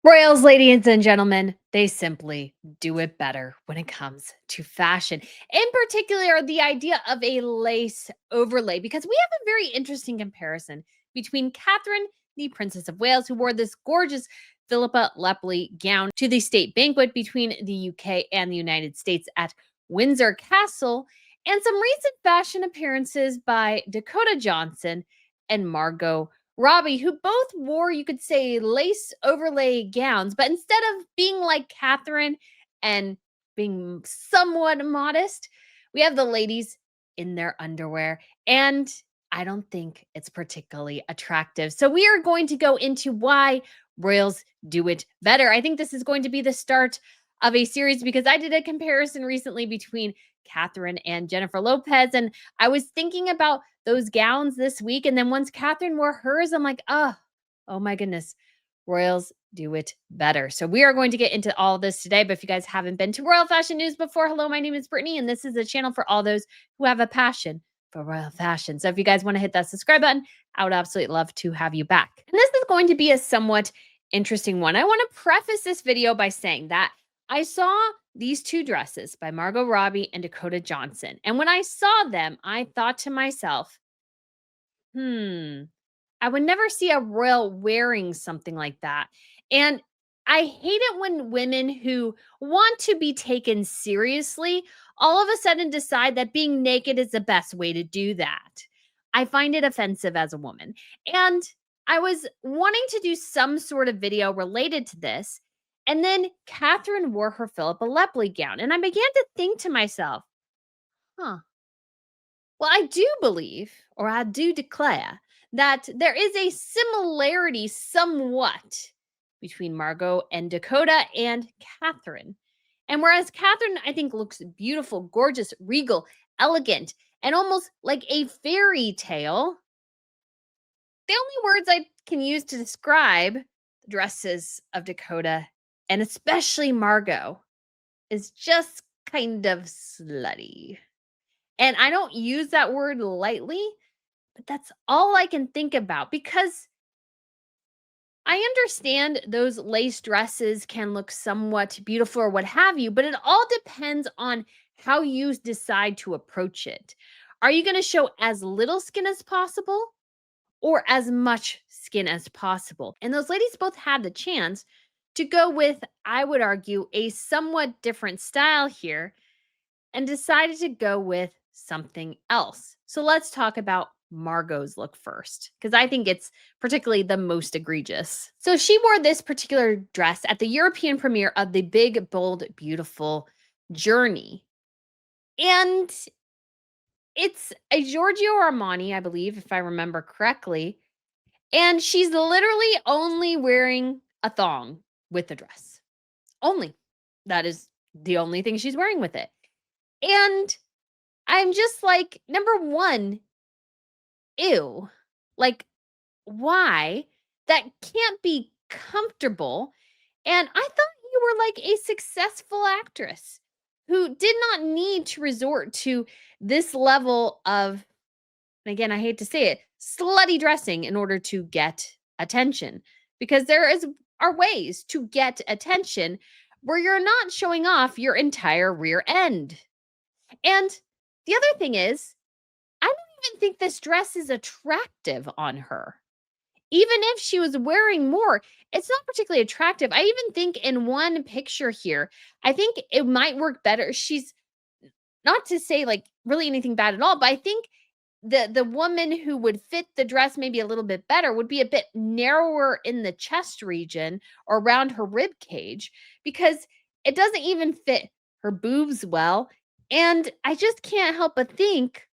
Royals, ladies and gentlemen, they simply do it better when it comes to fashion. In particular, the idea of a lace overlay, because we have a very interesting comparison between Catherine, the Princess of Wales, who wore this gorgeous Philippa Lepley gown to the state banquet between the UK and the United States at Windsor Castle, and some recent fashion appearances by Dakota Johnson and Margot Robbie, who both wore, you could say, lace overlay gowns, but instead of being like Catherine and being somewhat modest, we have the ladies in their underwear. And I don't think it's particularly attractive. So we are going to go into why royals do it better. I think this is going to be the start of a series because I did a comparison recently between Catherine and Jennifer Lopez. And I was thinking about those gowns this week. And then once Catherine wore hers, I'm like, oh my goodness, royals do it better. So we are going to get into all of this today. But if you guys haven't been to Royal Fashion News before, hello, my name is Brittany, and this is a channel for all those who have a passion for royal fashion. So if you guys want to hit that subscribe button, I would absolutely love to have you back. And this is going to be a somewhat interesting one. I want to preface this video by saying that I saw these two dresses by Margot Robbie and Dakota Johnson. And when I saw them, I thought to myself, I would never see a royal wearing something like that. And I hate it when women who want to be taken seriously all of a sudden decide that being naked is the best way to do that. I find it offensive as a woman. And I was wanting to do some sort of video related to this. And then Catherine wore her Philippa Lepley gown. And I began to think to myself, huh, well, I do believe, or I do declare, that there is a similarity somewhat between Margot and Dakota and Catherine. And whereas Catherine, I think, looks beautiful, gorgeous, regal, elegant, and almost like a fairy tale, the only words I can use to describe the dresses of Dakota and especially Margot is just kind of slutty. And I don't use that word lightly, but that's all I can think about because I understand those lace dresses can look somewhat beautiful or what have you, but it all depends on how you decide to approach it. Are you going to show as little skin as possible or as much skin as possible? And those ladies both had the chance to go with, I would argue, a somewhat different style here and decided to go with something else. So let's talk about Margot's look first, because I think it's particularly the most egregious. So she wore this particular dress at the European premiere of the Big, Bold, Beautiful Journey. And it's a Giorgio Armani, I believe, if I remember correctly. And she's literally only wearing a thong with the dress. Only. That is the only thing she's wearing with it. And I'm just like, number one, ew. Like, why? That can't be comfortable. And I thought you were like a successful actress who did not need to resort to this level of, and again, I hate to say it, slutty dressing in order to get attention. Because are ways to get attention where you're not showing off your entire rear end. And the other thing is, I don't even think this dress is attractive on her. Even if she was wearing more, it's not particularly attractive. I even think in one picture here, I think it might work better. She's not to say like really anything bad at all, but I think the woman who would fit the dress maybe a little bit better would be a bit narrower in the chest region or around her rib cage because it doesn't even fit her boobs well. And I just can't help but think,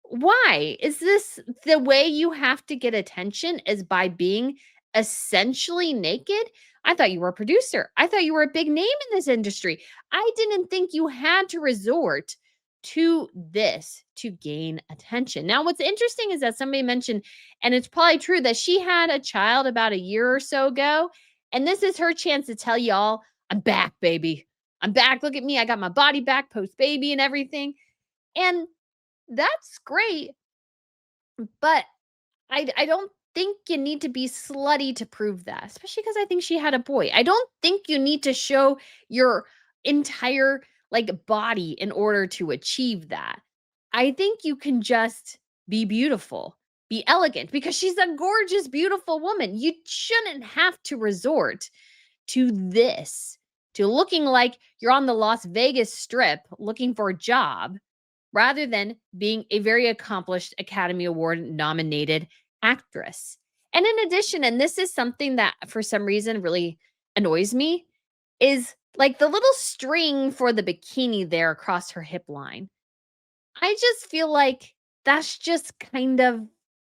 why? Is this the way you have to get attention is by being essentially naked? I thought you were a producer. I thought you were a big name in this industry. I didn't think you had to resort to this to gain attention. Now, what's interesting is that somebody mentioned, and it's probably true, that she had a child about a year or so ago. And this is her chance to tell y'all, I'm back, baby. I'm back. Look at me. I got my body back post baby and everything. And that's great, but I don't think you need to be slutty to prove that, especially because I think she had a boy. I don't think you need to show your entire like body in order to achieve that. I think you can just be beautiful, be elegant because she's a gorgeous, beautiful woman. You shouldn't have to resort to this, to looking like you're on the Las Vegas Strip looking for a job rather than being a very accomplished Academy Award nominated actress. And in addition, and this is something that for some reason really annoys me, is like the little string for the bikini there across her hip line. I just feel like that's just kind of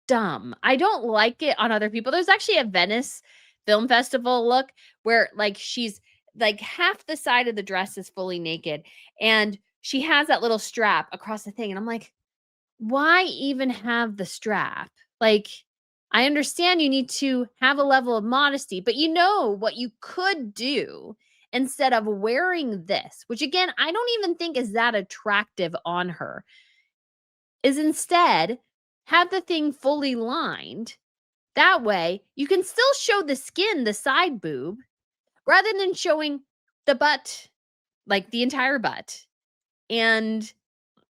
dumb. I don't like it on other people. There's actually a Venice Film Festival look where like she's like half the side of the dress is fully naked and she has that little strap across the thing and I'm like, "Why even have the strap?" Like I understand you need to have a level of modesty, but you know what you could do instead of wearing this, which again, I don't even think is that attractive on her is instead have the thing fully lined. That way, you can still show the skin, the side boob, rather than showing the butt, like the entire butt and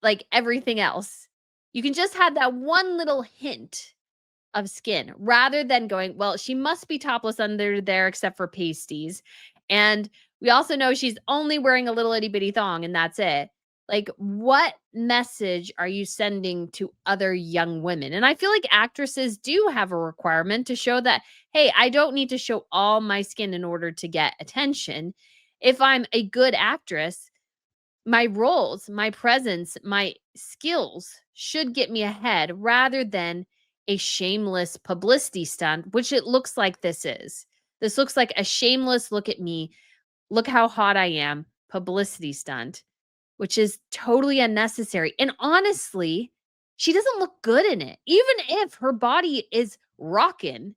like everything else. You can just have that one little hint of skin rather than going, well, she must be topless under there except for pasties. And we also know she's only wearing a little itty bitty thong and that's it. Like, what message are you sending to other young women? And I feel like actresses do have a requirement to show that, hey, I don't need to show all my skin in order to get attention. If I'm a good actress, my roles, my presence, my skills should get me ahead rather than a shameless publicity stunt, which it looks like this is. This looks like a shameless look at me, look how hot I am publicity stunt, which is totally unnecessary. And honestly, she doesn't look good in it. Even if her body is rocking,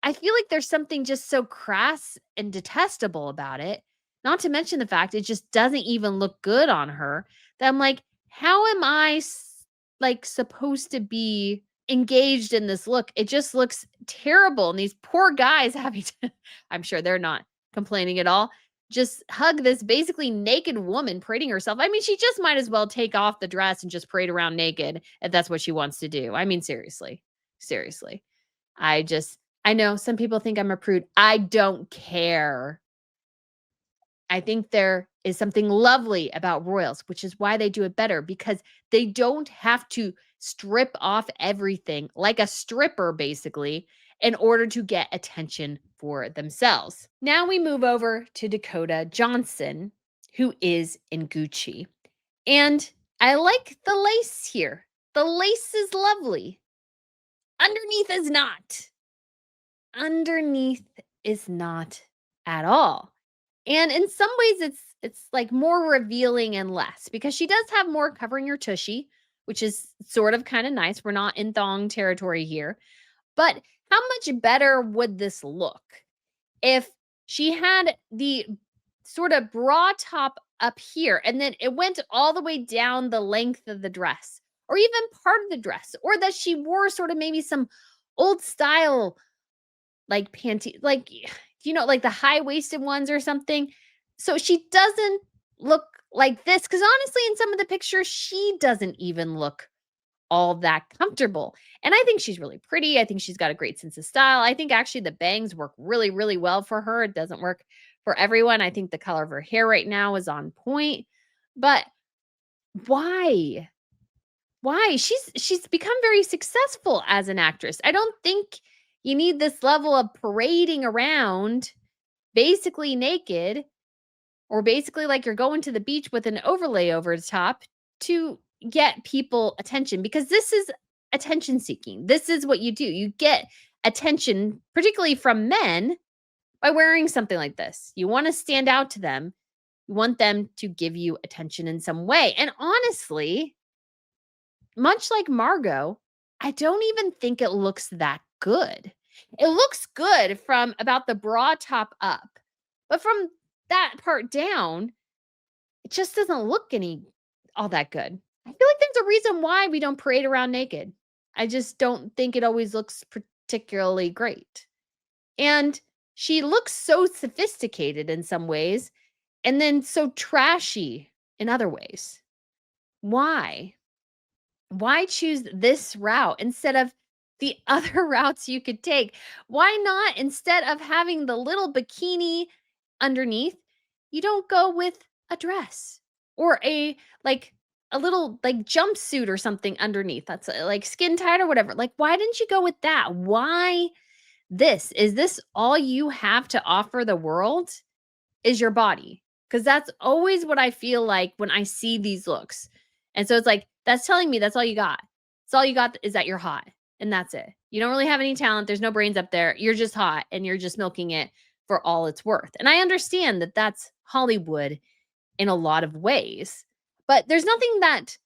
I feel like there's something just so crass and detestable about it. Not to mention the fact it just doesn't even look good on her. That I'm like, how am I like supposed to be engaged in this look? It just looks terrible. And these poor guys having to, I'm sure they're not complaining at all. Just hug this basically naked woman parading herself. I mean, she just might as well take off the dress and just parade around naked if that's what she wants to do. I mean, seriously, seriously. I know some people think I'm a prude. I don't care. I think there is something lovely about royals, which is why they do it better because they don't have to strip off everything like a stripper, basically, in order to get attention for themselves. Now we move over to Dakota Johnson, who is in Gucci. And I like the lace here. The lace is lovely. Underneath is not. Underneath is not at all. And in some ways it's like more revealing and less because she does have more covering her tushy, which is sort of kind of nice. We're not in thong territory here. But how much better would this look if she had the sort of bra top up here and then it went all the way down the length of the dress or even part of the dress or that she wore sort of maybe some old style like panty like, like the high-waisted ones or something. So she doesn't look like this because honestly, in some of the pictures, she doesn't even look all that comfortable. And I think she's really pretty. I think she's got a great sense of style. I think actually the bangs work really, really well for her. It doesn't work for everyone. I think the color of her hair right now is on point. But why? Why? She's become very successful as an actress. I don't think you need this level of parading around basically naked or basically like you're going to the beach with an overlay over the top to get people attention because this is attention seeking. This is what you do. You get attention, particularly from men, by wearing something like this. You want to stand out to them. You want them to give you attention in some way. And honestly, much like Margot, I don't even think it looks that good. It looks good from about the bra top up, but from that part down, it just doesn't look any all that good. I feel like there's a reason why we don't parade around naked. I just don't think it always looks particularly great. And she looks so sophisticated in some ways and then so trashy in other ways. Why? Why choose this route instead of the other routes you could take? Why not, instead of having the little bikini underneath, you don't go with a dress or like a little like jumpsuit or something underneath that's like skin tight or whatever? Like, why didn't you go with that? Why this? Is this all you have to offer the world? Is your body? Because that's always what I feel like when I see these looks. And so it's like, that's telling me that's all you got. It's all you got is that you're hot, and that's it. You don't really have any talent. There's no brains up there. You're just hot and you're just milking it for all it's worth. And I understand that that's Hollywood in a lot of ways, but there's nothing that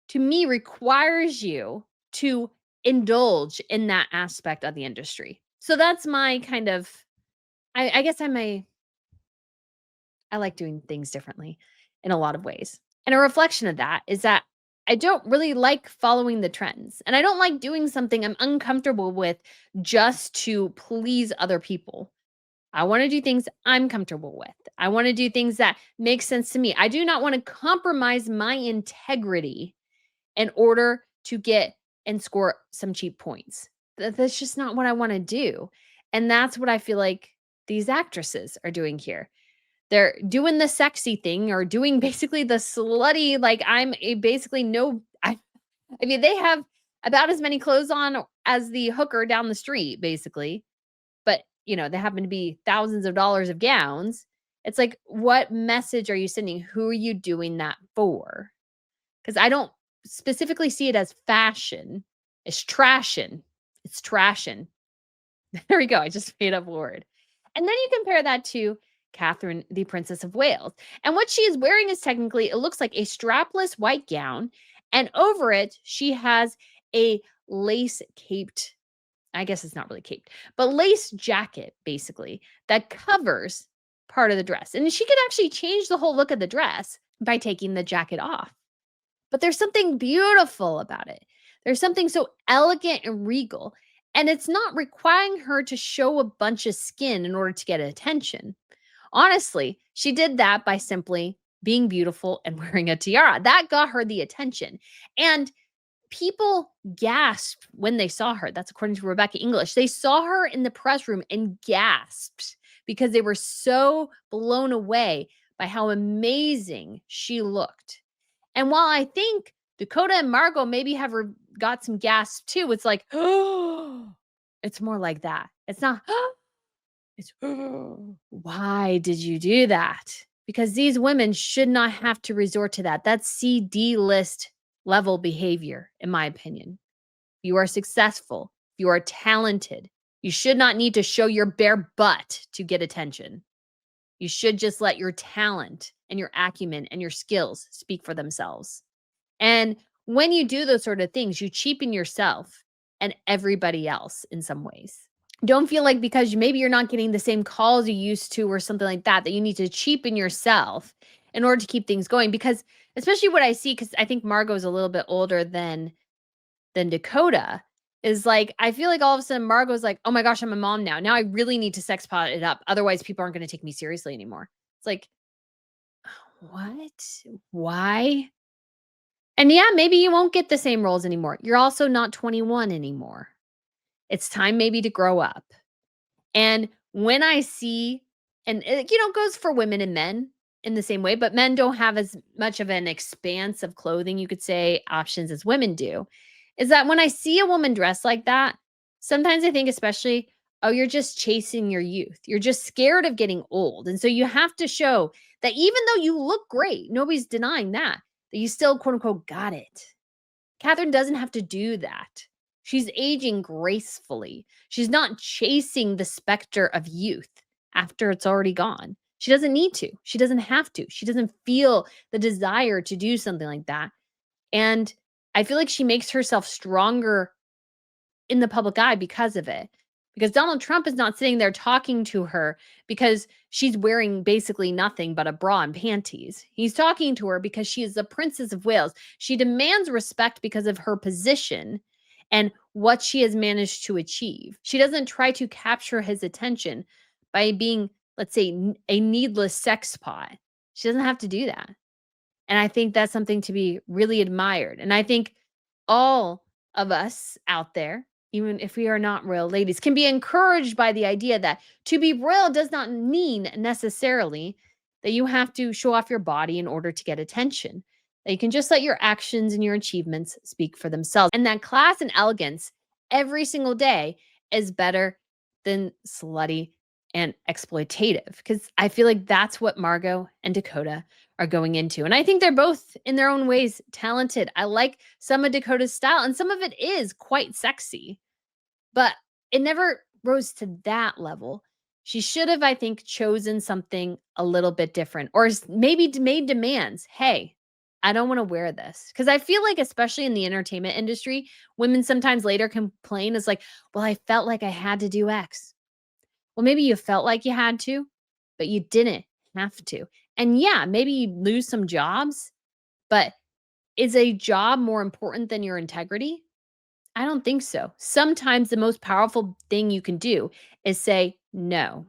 to me requires you to indulge in that aspect of the industry. So that's my kind of, I guess I like doing things differently in a lot of ways. And a reflection of that is that I don't really like following the trends. And I don't like doing something I'm uncomfortable with just to please other people. I want to do things I'm comfortable with. I want to do things that make sense to me. I do not want to compromise my integrity in order to get and score some cheap points. That's just not what I want to do. And that's what I feel like these actresses are doing here. They're doing the sexy thing or doing basically the slutty, like I'm a basically no I mean, they have about as many clothes on as the hooker down the street, basically. But, they happen to be thousands of dollars of gowns. It's like, what message are you sending? Who are you doing that for? Because I don't specifically see it as fashion. It's trashin'. It's trashin'. There we go. I just made up a word. And then you compare that to Catherine, the Princess of Wales. And what she is wearing is technically, it looks like a strapless white gown. And over it, she has a lace caped, I guess it's not really caped, but lace jacket, basically, that covers part of the dress. And she could actually change the whole look of the dress by taking the jacket off. But there's something beautiful about it. There's something so elegant and regal. And it's not requiring her to show a bunch of skin in order to get attention. Honestly, she did that by simply being beautiful and wearing a tiara. That got her the attention. And people gasped when they saw her. That's according to Rebecca English. They saw her in the press room and gasped because they were so blown away by how amazing she looked. And while I think Dakota and Margot maybe have got some gasps too, it's like, oh, it's more like that. It's not, it's, oh, why did you do that? Because these women should not have to resort to that. That's CD list level behavior, in my opinion. You are successful. You are talented. You should not need to show your bare butt to get attention. You should just let your talent and your acumen and your skills speak for themselves. And when you do those sort of things, you cheapen yourself and everybody else in some ways. Don't feel like because maybe you're not getting the same calls you used to or something like that, that you need to cheapen yourself in order to keep things going. Because especially what I see, because I think Margot's a little bit older than Dakota, is like, I feel like all of a sudden Margot's like, oh my gosh, I'm a mom now. Now I really need to sex pot it up. Otherwise, people aren't going to take me seriously anymore. It's like, what? Why? And yeah, maybe you won't get the same roles anymore. You're also not 21 anymore. It's time maybe to grow up. And when I see, and it, goes for women and men in the same way, but men don't have as much of an expanse of clothing, you could say, options as women do, is that when I see a woman dressed like that, sometimes I think especially, oh, you're just chasing your youth. You're just scared of getting old. And so you have to show that even though you look great, nobody's denying that you still, quote unquote, got it. Catherine doesn't have to do that. She's aging gracefully. She's not chasing the specter of youth after it's already gone. She doesn't need to. She doesn't have to. She doesn't feel the desire to do something like that. And I feel like she makes herself stronger in the public eye because of it. Because Donald Trump is not sitting there talking to her because she's wearing basically nothing but a bra and panties. He's talking to her because she is the Princess of Wales. She demands respect because of her position and what she has managed to achieve. She doesn't try to capture his attention by being, let's say, a needless sex pot. She doesn't have to do that. And I think that's something to be really admired. And I think all of us out there, even if we are not royal ladies, can be encouraged by the idea that to be royal does not mean necessarily that you have to show off your body in order to get attention. That you can just let your actions and your achievements speak for themselves. And that class and elegance every single day is better than slutty and exploitative. Because I feel like that's what Margot and Dakota are going into. And I think they're both in their own ways talented. I like some of Dakota's style, and some of it is quite sexy, but it never rose to that level. She should have, I think, chosen something a little bit different, or maybe made demands. Hey, I don't want to wear this. Because I feel like, especially in the entertainment industry, women sometimes later complain, is like, well, I felt like I had to do X. Well, maybe you felt like you had to, but you didn't have to. And yeah, maybe you lose some jobs, but is a job more important than your integrity? I don't think so. Sometimes the most powerful thing you can do is say, no,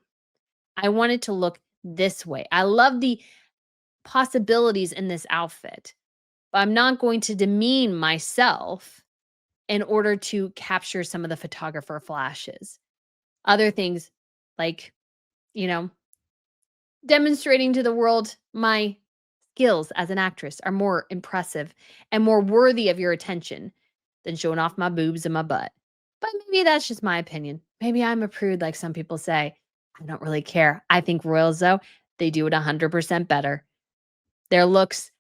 I want it to look this way. I love the possibilities in this outfit, but I'm not going to demean myself in order to capture some of the photographer flashes. Other things like, you know, demonstrating to the world my skills as an actress are more impressive and more worthy of your attention than showing off my boobs and my butt. But maybe that's just my opinion. Maybe I'm a prude, like some people say. I don't really care. I think royals, though, they do it 100% better. Their looks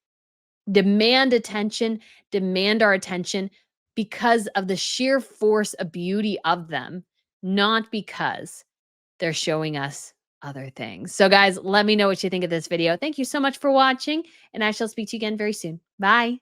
demand attention, demand our attention because of the sheer force of beauty of them, not because they're showing us other things. So, guys, let me know what you think of this video. Thank you so much for watching, and I shall speak to you again very soon. Bye.